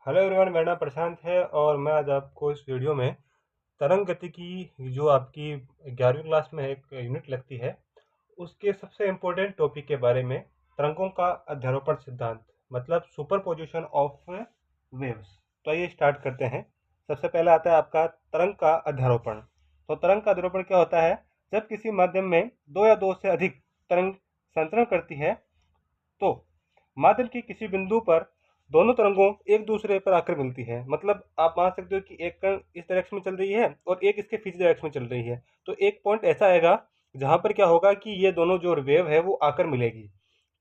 Hello everyone, मेरा नाम प्रशांत है और मैं आज आपको इस वीडियो में तरंग गति की जो आपकी 11वीं क्लास में एक यूनिट लगती है उसके सबसे इम्पोर्टेंट टॉपिक के बारे में, तरंगों का अध्यारोपण सिद्धांत मतलब सुपरपोजिशन ऑफ वेव्स। तो आइए स्टार्ट करते हैं। सबसे पहले आता है आपका तरंग का अध्यारोपण। तो तरंग का अध्यारोपण क्या होता है? जब किसी माध्यम में दो या दो से अधिक तरंग संचरण करती है तो माध्यम के किसी बिंदु पर दोनों तरंगों एक दूसरे पर आकर मिलती है। मतलब आप मान सकते हो कि एक कण इस डायरेक्शन में चल रही है और एक इसके विपरीत डायरेक्शन में चल रही है। तो एक पॉइंट ऐसा आएगा जहां पर क्या होगा कि ये दोनों जो वेव है वो आकर मिलेगी।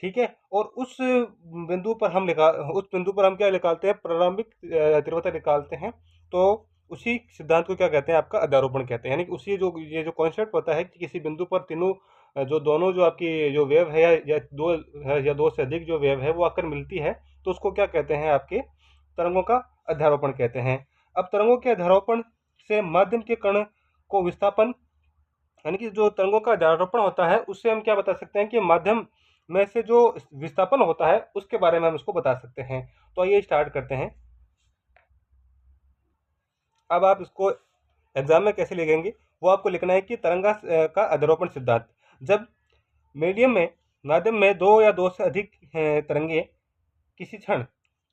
ठीक है, और उस बिंदु पर हम क्या निकालते हैं? प्रारंभिक तीव्रता निकालते हैं। तो उसी सिद्धांत को क्या कहते हैं? आपका अध्यारोपण कहते हैं। यानी कि उसी जो ये जो कॉन्सेप्ट होता है कि किसी बिंदु पर तीनों जो दोनों जो आपकी जो वेव है या दो से अधिक जो वेव है वो आकर मिलती है, तो उसको क्या कहते हैं? आपके तरंगों का अध्यारोपण कहते हैं। अब तरंगों के अध्यारोपण से माध्यम के कण को विस्थापन, यानी कि जो तरंगों का अध्यारोपण होता है उससे हम क्या बता सकते हैं कि माध्यम में से जो विस्थापन होता है उसके बारे में हम इसको बता सकते हैं। तो आइए स्टार्ट करते हैं। अब आप इसको एग्जाम में कैसे लिखेंगे वो आपको लिखना है कि तरंगा का अध्यारोपण सिद्धांत। जब मीडियम में माध्यम में दो या दो से अधिक तरंगे किसी क्षण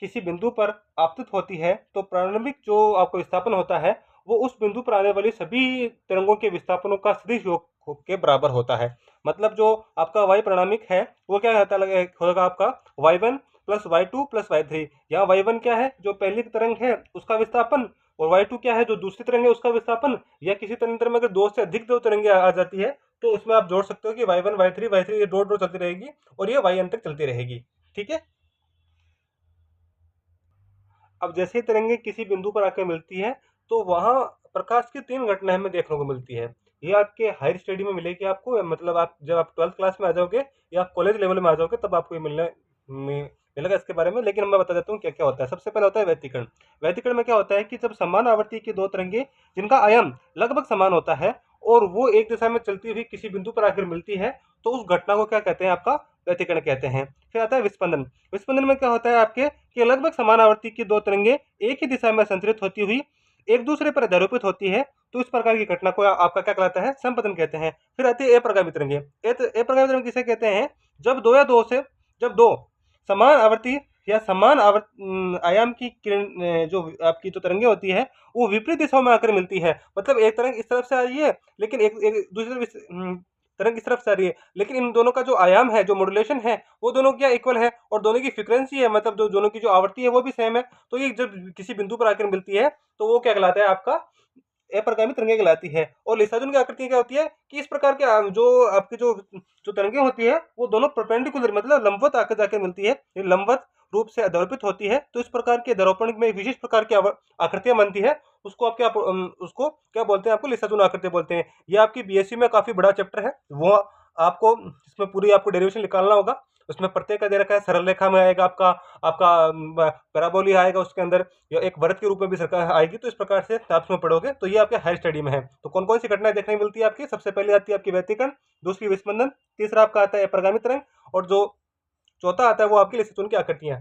किसी बिंदु पर आपतित होती है तो प्रारंभिक जो आपको विस्थापन होता है वो उस बिंदु पर आने वाली सभी तरंगों के विस्थापनों का सदिश योग के बराबर होता है। मतलब जो आपका वाई प्रारंभिक है वो क्या होगा? आपका y1 plus y2 plus y3। यहाँ y1 क्या है? जो पहली तरंग है उसका विस्थापन, और y2 क्या है? जो दूसरी तरंग है उसका विस्थापन। या किसी तरंग में अगर दो से अधिक दो तरंगे आ जाती है तो उसमें आप जोड़ सकते हो कि y1 y3 ये डॉट डॉट चलती रहेगी और ये yn तक चलती रहेगी। ठीक है। अब जैसे ही तरंगे किसी बिंदु पर आकर मिलती है तो वहां प्रकाश की तीन घटनाएं हमें देखने को मिलती है। ये आपके हायर स्टडी में मिलेगी आपको, मतलब आप जब आप 12th क्लास में आ जाओगे या कॉलेज लेवल में आ जाओगे तब आपको ये मिलेगा इसके बारे में। लेकिन मैं बता देता हूँ क्या क्या होता है। सबसे पहले होता है व्यतिकरण। व्यतिकरण में क्या होता है कि जब समान आवृत्ति की दो तरंगे जिनका आयाम लगभग समान होता है और वो एक दिशा में चलती हुई किसी बिंदु पर आकर मिलती है तो उस घटना को क्या कहते हैं? आपका व्यतिकरण कहते हैं। फिर आता है विस्पंदन। विस्पंदन में क्या होता है आपके कि लगभग समान आवृत्ति की दो तरंगे एक ही दिशा में संचरित होती हुई एक दूसरे पर अध्यारोपित होती है तो इस प्रकार की घटना को आपका क्या कहलाता है? संपतन कहते हैं। फिर आती है अप्रगामी तरंगे। अप्रगामी तरंग किसे कहते हैं? जब दो समान आवृत्ति या समान आयाम की किरण जो आपकी जो तरंगे होती है वो विपरीत दिशाओं में आकर मिलती है। मतलब एक तरंग इस तरफ से आ रही है लेकिन एक दूसरी तरंग इस तरफ से आ रही है, लेकिन इन दोनों का जो आयाम है, जो मॉड्यूलेशन है, वो दोनों क्या इक्वल है और दोनों की फ्रीक्वेंसी है, मतलब जो दोनों की जो आवृत्ति है वो भी सेम है। तो ये जब किसी बिंदु पर आकर मिलती है तो वो क्या कहलाता है? आपका अप्रगामी तरंगे कहलाती है। और लिसाजुन की आकृति क्या होती है कि इस प्रकार के जो आपकी जो जो तरंगे होती है वो दोनों परपेंडिकुलर मतलब लंबवत आकर जाकर मिलती है, लंबवत रूप से अध्यारोपित होती है। तो इस प्रकार के अध्यारोपण में विशेष प्रकार की आकृतियां बनती है। उसको क्या बोलते हैं? आपको लिसाजुन आकृति बोलते हैं। ये आपकी बीएससी में काफी बड़ा चैप्टर है, वो आपको इसमें पूरी आपको डेरिवेशन निकालना होगा। उसमें प्रत्येक का दे रखा है, सरल रेखा में आएगा आपका आपका पैराबोली आएगा, उसके अंदर या एक वर्त के रूप में भी सरकार आएगी। तो इस प्रकार से आप उसमें पढ़ोगे तो ये आपके हायर स्टडी में है। तो कौन कौन सी घटनाएं देखने मिलती है आपकी? सबसे पहले आती है आपकी व्यतिकरण, दूसरी विस्पंदन, तीसरा आपका आता है अप्रगामी तरंग और जो चौथा आता है वो आपकी लिसाजुन की आकृतियां।